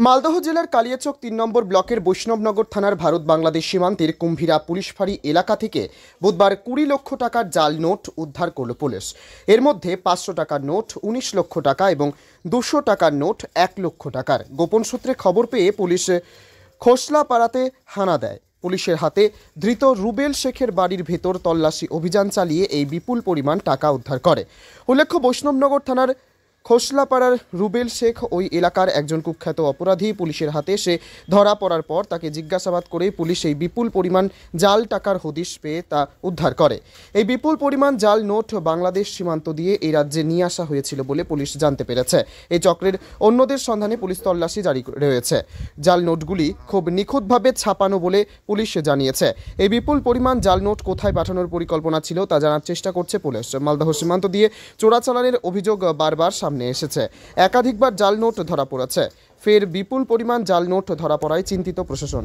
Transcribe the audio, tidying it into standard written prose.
মালদহ জেলার কালিয়াচক ৩ নম্বর ব্লকের বৈষ্ণবনগর থানার ভারত বাংলাদেশ সীমান্তের কুম্ভীরা পুলিশ ফাঁড়ি এলাকা থেকে বুধবার ২০ লক্ষ টাকার জাল নোট উদ্ধার করল পুলিশ। এর মধ্যে ৫০০ টাকার নোট, ১৯ লক্ষ টাকা এবং ২০০ টাকার নোট ১ লক্ষ টাকার। গোপন সূত্রে খবর পেয়ে পুলিশ খোসলাপাড়াতে হানা দেয়। পুলিশের হাতে ধৃত রুবেল শেখের বাড়ির ভেতর তল্লাশি অভিযান চালিয়ে এই বিপুল পরিমাণ টাকা উদ্ধার করে। উল্লেখ্য, বৈষ্ণবনগর থানার খোসলাপাড়ার রুবেল শেখ ওই এলাকার একজন কুখ্যাত অপরাধী। পুলিশের হাতে সে ধরা পড়ার পর তাকে জিজ্ঞাসাবাদ করে পুলিশ এই বিপুল পরিমাণ জাল টাকার হদিশ পেয়ে তা উদ্ধার করে। এই বিপুল পরিমাণ জাল নোট বাংলাদেশ সীমান্ত দিয়ে এই রাজ্যে নিয়ে আসা হয়েছিল বলে পুলিশ জানতে পেরেছে। এই চক্রের অন্যদের সন্ধানে পুলিশ তল্লাশি জারি রয়েছে। জাল নোটগুলি খুব নিখুঁতভাবে ছাপানো বলে পুলিশ জানিয়েছে। এই বিপুল পরিমাণ জাল নোট কোথায় পাঠানোর পরিকল্পনা ছিল তা জানার চেষ্টা করছে পুলিশ। মালদহ সীমান্ত দিয়ে চোরাচালানের অভিযোগ বারবার সামনে এসেছে। একাধিকবার জাল নোট ধরা পড়েছে। ফের বিপুল পরিমাণ জাল নোট ধরা পড়ায় চিন্তিত প্রশাসন।